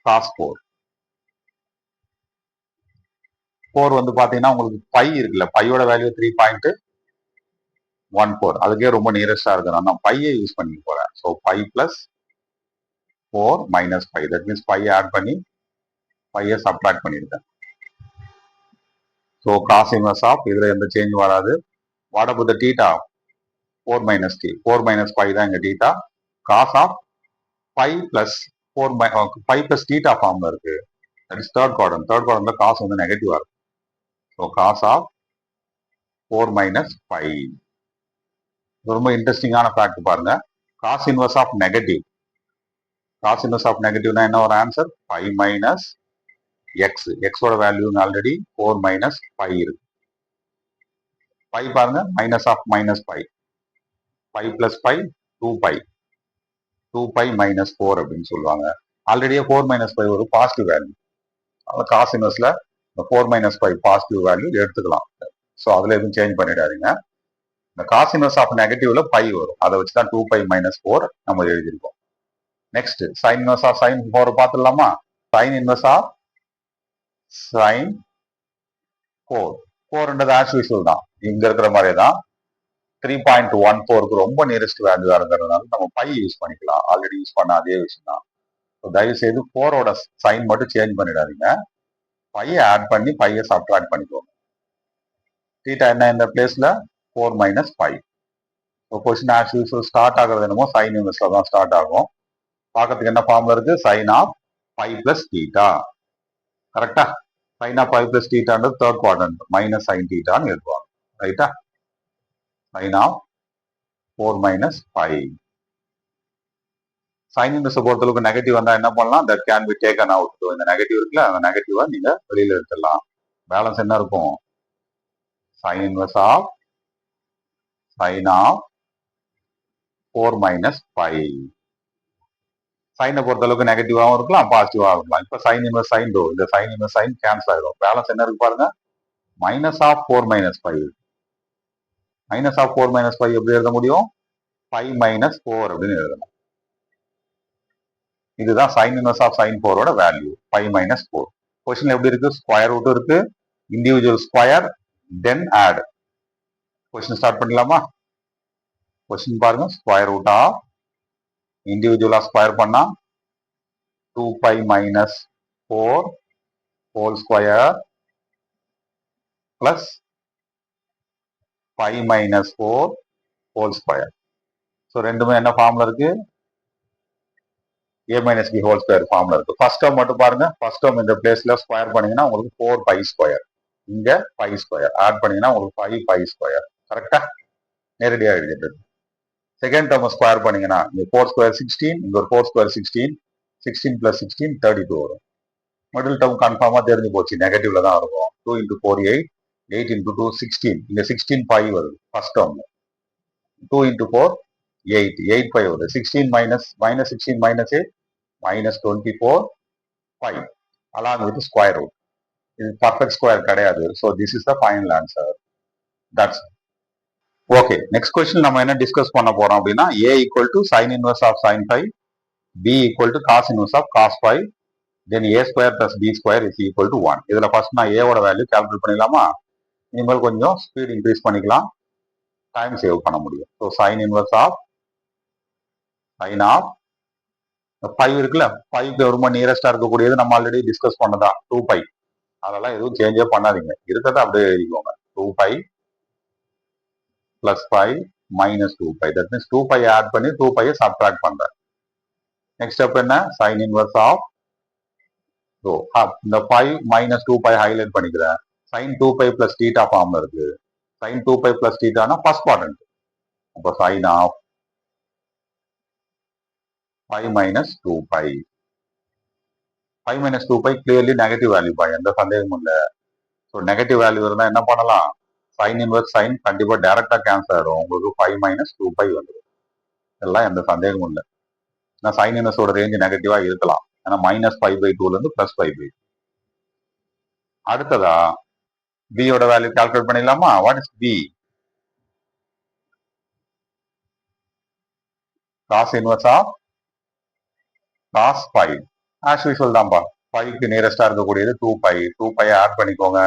cos 4. 4 வந்து பாத்தீங்கன்னா உங்களுக்கு பை இருக்குல்ல, பையோட வேல்யூ 3.14. அதுக்கே ரொம்ப நியரஸ்டா இருக்கு. நான் பையை யூஸ் பண்ணிக்க போறேன். So pi plus 4 minus 5. That means pi add பண்ணி பையை சப்ட்ராக்ட் பண்ணியிருக்கேன். ஸோ காஸ் இன்வர்ஸ் ஆஃப் இதுல எந்த சேஞ்ச் வராது. What about the theta? 4 minus D. 4 minus 5 தான் இங்க theta. Cos of pi plus 4 pi plus theta ஃபார்ம்ல இருக்கு. That is third quadrant. Third குவாட்ரண்ட்ல காசு வந்து நெகட்டிவா இருக்கு. So cos of 4 minus 5. ரொம்ப இன்ட்ரெஸ்டிங்கான ஃபேக்ட் பாருங்க. Cos inverse of negative. Cos inverse of நெகட்டிவ்னா என்ன ஒரு ஆன்சர்? 5 minus x. எக்ஸோட வேல்யூ ஆல்ரெடி 4 மைனஸ் 5 இருக்கு. 5 பாருங்க. Minus of minus 5. 5 plus 5 2π. 2π minus 4 அப்படின்னு சொல்லுவாங்க. ஆல்ரெடியே 4 மைனஸ் 5 ஒரு பாசிட்டிவ் வேல்யூ. காஸ் இன்வர்ஸ்ல 4 மைனஸ் 5 பாசிட்டிவ் வேல்யூ எடுத்துக்கலாம். ஸோ அதுல எதுவும் சேஞ்ச் பண்ணிடாதீங்க. இந்த காஸ் இன்வர்ஸ் ஆஃப் நெகட்டிவ்ல பை வரும். அதை வச்சு தான் 2π மைனஸ் 4 நம்ம எழுதியிருக்கோம். Next sine inverse of sine 4 பார்த்துடலாமா? Sine inverse of sine 4. 4ன்றது ஆஸ் யூசுவல் தான். இங்க இருக்கிற மாதிரியே தான். 3.14க்கு ரொம்ப நியரஸ்ட் வேல்யூவா இருக்கிறதுனால நம்ம பை யூஸ் பண்ணிக்கலாம். ஆல்ரெடி யூஸ் பண்ண அதே விஷயம் தான். தயவு செய்து 4ஓட சைன் மட்டும் சேஞ்ச் பண்ணிடாதீங்க. பையை ஆட் பண்ணி பையை சப்ட்ராக்ட் பண்ணிக்கோங்க. தீட்டா என்ன இந்த பிளேஸ்ல? 4 minus 5. Question as usual start ஆகிறது என்னமோ சைன் இன்வர்ஸ்ல தான் ஸ்டார்ட் ஆகும். பார்க்கறதுக்கு என்ன ஃபார்ம்ல இருக்கு? Sine of pi plus theta. கரெக்டா? சைன் ஆஃப் பை பிளஸ் தீட்டான்றது தேர்ட் குவாட்ரண்ட். மைனஸ் சைன் தீட்டான்னு எழுதுவாங்க. ரைட்டா? Sine of 4 minus 5. Sine inverse பொறுத்தளவுக்கு நெகட்டிவ் வந்தா என்ன பண்ணலாம்? That can be taken out. இந்த நெகட்டிவ் இருக்குல்ல, அந்த நெகட்டிவா நீங்க வெளியில எடுத்துடலாம். பேலன்ஸ் என்ன இருக்கும்? Sine inverse of sine of 4 minus 5. சைனை பொறுத்தளவுக்கு நெகட்டிவாகவும் இருக்கலாம், பாசிட்டிவாகவும் இருக்கலாம். இப்போ சைன் இன்வர்ஸ் சைன் டோ, இந்த சைன் இன்வர்ஸ் சைன் கேன்சல் ஆயிடும். பேலன்ஸ் என்ன இருக்கு பாருங்க? Minus of 4 minus 5. Minus of 4 minus 5 எப்படி எழுத முடியும்? 5 மைனஸ் 4 அப்படின்னு எழுதணும். இதுதான் சைன் இன்வர்ஸ் ஆஃப் சைன் 4ஓட வேல்யூ. 5 மைனஸ் 4. கொஸ்டின் எப்படி இருக்கு? ஸ்கொயர் ரூட் இருக்கு, individual square, then add. Question start பண்ணலாமா? கொஸ்டின் பாருங்க. ஸ்கொயர் ரூட் ஆஃப் இண்டிவிஜுவலா ஸ்கொயர் பண்ணா 2π minus 4 whole square plus 5 minus 4 whole square. So ரெண்டுமே என்ன ஃபார்ம்ல இருக்கு? a minus b whole square ஃபார்ம்ல இருக்கு. ஃபர்ஸ்ட் டேர்ம் மட்டும் பாருங்க. ஃபர்ஸ்ட் டேர்ம் இந்த பிளேஸ்ல ஸ்கொயர் பண்ணீங்கன்னா உங்களுக்கு 4π ஸ்கொயர். இங்க π ஸ்கொயர் ஆட் பண்ணீங்கன்னா உங்களுக்கு 5π ஸ்கொயர். கரெக்டா? நேரடியா எழுதிட்டு. செகண்ட் டேர்ம் ஸ்கொயர் பண்ணீங்கன்னா இங்க 4 ஸ்கொயர் 16, இங்க ஒரு 4 ஸ்கொயர் 16. 16 plus 16 32 வரும். மிடில் டேர்ம் கன்ஃபார்மா தெரிஞ்சு போச்சு, நெகட்டிவ்ல தான் இருக்கும். 2 into 4 8, 8 into 2 16. இங்க 16 பை வருது ஃபர்ஸ்ட் டேர்ம்ல. 2 into 4 8, 8 பை வருது. 16 minus 16 minus 8 minus 24 pi along with square root. இது பர்ஃபெக்ட் ஸ்கொயர் கிடையாது. So this is the final answer. That's okay. Next question நம்ம என்ன டிஸ்கஸ் பண்ண போறோம் அப்படின்னா, a equal to sin inverse of sin phi, b equal to cos inverse of cos phi, then a square plus b square is equal to 1. இதுல ஃபர்ஸ்ட் நான் a ஓட வேல்யூ கால்குலேட் பண்ணிடலாமா? இனிமேல் கொஞ்சம் ஸ்பீட் இன்க்ரீஸ் பண்ணிக்கலாம், டைம் சேவ் பண்ண முடியும். So sin inverse of sin of 5 இருக்குல்ல, 5க்கு ரொம்ப நியரஸ்டா இருக்கக்கூடியது நம்ம ஆல்ரெடி டிஸ்கஸ் பண்ணதா 2 பை. அதெல்லாம் எதுவும் சேஞ்சே பண்ணாதீங்க, இருக்கிறத அப்படியே எழுதிக்கோங்க. 2 by plus 5 minus 2 pi. That means 2 pi add பண்ணி 2 pi subtract பண்றேன். நெக்ஸ்ட் ஸ்டெப் என்ன? sin inverse of so இந்த 5 minus 2 pi ஹைலைட் பண்ணிக்கிறேன். sin 2 pi plus theta ஃபார்ம்ல இருக்கு. sin 2 pi plus theta னா ஃபர்ஸ்ட் குவாட்ரண்ட். அப்ப sin of 5 minus 2 pi. 5 minus 2 pi clearly negative value pi, எந்த சந்தேகமும் இல்லை. ஸோ நெகட்டிவ் வேல்யூ இருந்தா என்ன பண்ணலாம்? sin inverse sin கண்டிப்பா டைரக்டா கேன்சல் ஆயிடும். உங்களுக்கு 5 minus 2 pi வந்துடும். இதெல்லாம் எந்த சந்தேகமும் இல்லை. ஏன்னா sin inverse ஓட ரேஞ்ச் நெகட்டிவா இருக்கலாம். ஏன்னா -5/2 இருந்து +5/2. அடுத்ததா b ஓட வேல்யூ கால்குலேட் பண்ணிடலாமா? What is b? cos inverse of cos phi. as usual தான்ப்பா. 5க்கு நியரஸ்டா இருக்கக்கூடியது 2 pi. 2 pi ஆட் பண்ணிக்கோங்க,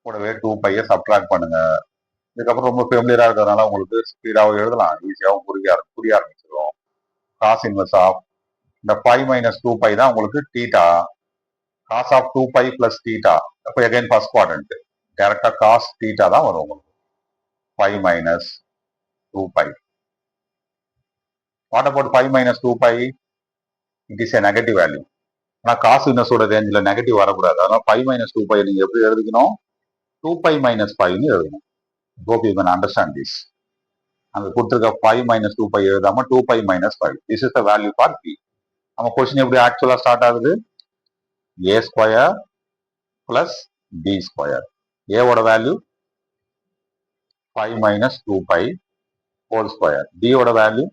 கூடவே 2 pi சப்ட்ராக்ட் பண்ணுங்க. இதுக்கப்புறம் ரொம்ப ஃபெமிலியரா இருக்கிறதுனால உங்களுக்கு ஸ்பீடாகவும் எழுதலாம், ஈஸியாகவும் புரிய ஆரம்பிச்சிடும். cos inverse of இந்த 5 minus 2 pi தான் உங்களுக்கு theta. cos of 2 pi plus theta. அப்போ again ஃபர்ஸ்ட் குவாட்ரண்ட், டைரக்டா cos theta தான் வரும் உங்களுக்கு. 5 minus 2 pi. What about 5 minus 2 pi? It is a negative value. ஆனால் cos inverse ஓட ரேஞ்சில் நெகட்டிவ் வரக்கூடாது. அதனால 5 minus 2 pi நீங்க எப்படி எழுதிக்கணும்? 2 pi minus 5ன்னு எழுதணும். Hope you can understand this. அங்க கொடுத்துருக்க 5 minus 2 pi எழுதாம 2 pi minus 5. This is the value for b. நம்ம கொஸ்டின் எப்படி ஆக்சுவலா ஸ்டார்ட் ஆகுது? a square plus b square. a ஓட value 5 minus 2 pi whole square. b ஓட value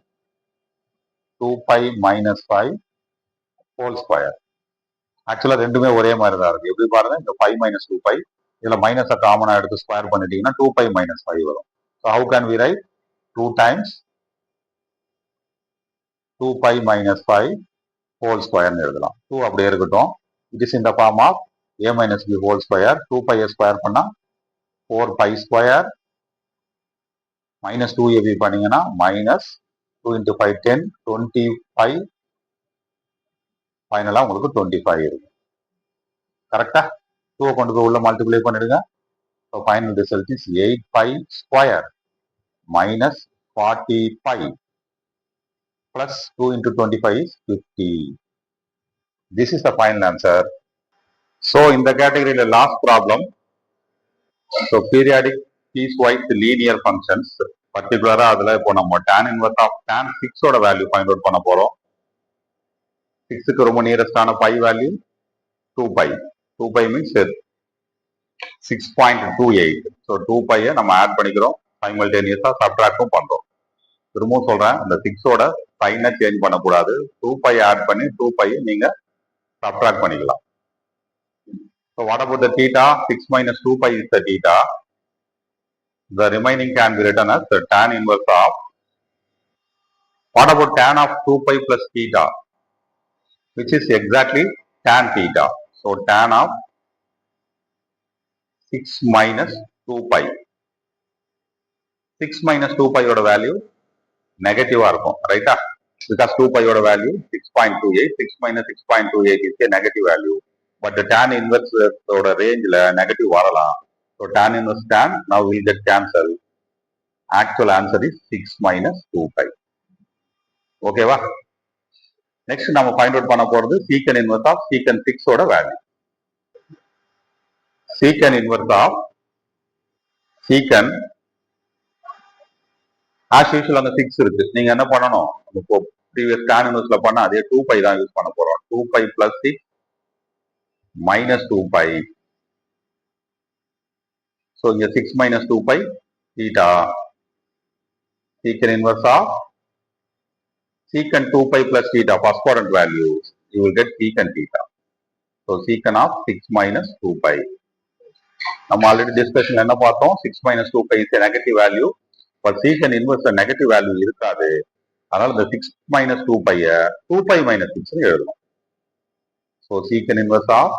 2 pi minus 5 whole square. ஆக்சுவலா ரெண்டுமே ஒரே மாதிரி தான் இருக்கு. எப்படி பாருங்க, இந்த 5 minus 2 pi இதுல மைனஸை காமனா எடுத்து ஸ்கொயர் பண்ணிட்டீங்கன்னா 2 pi minus 5 வரும். So how can we write? 2 times 2 pi minus 5 whole square ன்னு எழுதலாம். 2 அப்படியே இருக்கட்டும். It is in the form of a minus b whole square. 2 pi square பண்ணா 4 pi ஸ்கொயர் minus 2ab பண்ணீங்கன்னா minus 2 into 5 10 25 ஃபைனலா உங்களுக்கு 25 இருக்கு. கரெக்டா? 2 கொண்டு போய் உள்ள மல்டிப்ளை பண்ணிடுங்க. So final result is 8 pi square minus 40 pi plus 2 into 25 is 50. This is the final answer. So in the category the last problem, so periodic piecewise linear functions, particularly அதுல இப்போ நம்ம tan inverse of tan 6 ஓட வேல்யூ ஃபைண்ட் அவுட் பண்ண போறோம். 6க்கு ரொம்ப நியரஸ்டான pi value 2 pi. 2 pi means 6.28. So 2 pi நம்ம ஆட் பண்ணிக்கிறோம், சைமல்டேனியஸா சப்ட்ராக்டும் பண்றோம். திரும்பவும் சொல்றேன், இந்த 6ஓட சைனை சேஞ்ச் பண்ணக்கூடாது. 2 pi ஆட் பண்ணி 2 pi நீங்க சப்ட்ராக்ட் பண்ணிக்கலாம். So what about the theta? 6 minus 2 pi is the theta. The remaining can be written as the tan inverse of. What about tan of 2 pi plus theta? Which is exactly tan theta. So tan of 6 minus 2 pi. 6 minus 2 pi ஓட வேல்யூ நெகட்டிவா இருக்கும், ரைட்டா? Because 2 pi ஓட value 6.28. 6 minus 6.28 is a negative value. But the tan inverse ஓட ரேஞ்சில் நெகட்டிவ் வரலாம். So tan inverse tan now will get cancelled. Actual answer is 6 minus 2 pi. ஓகேவா? நெக்ஸ்ட் நம்ம ஃபைண்ட் அவுட் பண்ண போறது secant inverse of secant 6 ஓட value. secant inverse of secant as usual அந்த 6 இருக்கு. நீங்க என்ன பண்ணணும்? ப்ரீவியஸ் tan இன்வெர்ஸ்ல பண்ண அதே 2 pi தான் யூஸ் பண்ண போறோம். 2 pi plus 6 minus 2 pi. So here 6 minus 2 pi theta. Secant inverse of secant 2 pi plus theta, first quadrant values, you will get secant theta. So secant of 6 minus 2 pi. நம்ம ஆல்ரெடி டிஸ்கஷன் என்ன பார்த்தோம்? 6 minus 2 pi is a negative value. But secant inverse negative value இருக்காது. அதனால இந்த 6 minus 2 pi 2 pi minus 6 எழுதணும். So secant inverse of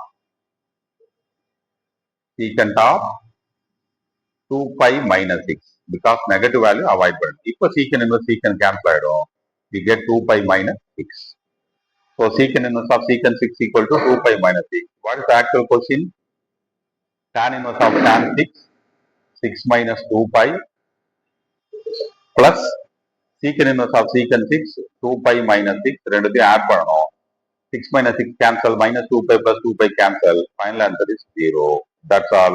secant of 2 pi minus 6 because negative value avoid பண்ணணும். இப்போ secant inverse secant cancel ஆயிடும். We get 2 pi minus 6. So secant inverse of secant 6 equal to 2 pi minus 6. What is the actual question? Tan inverse of tan 6, 6 minus 2 pi plus secant inverse of secant 6, 2 pi minus 6. ரெண்டுத்தையும் add பண்ணணும். 6 minus 6 cancel, minus 2 pi plus 2 pi cancel. Final answer is 0. That's all.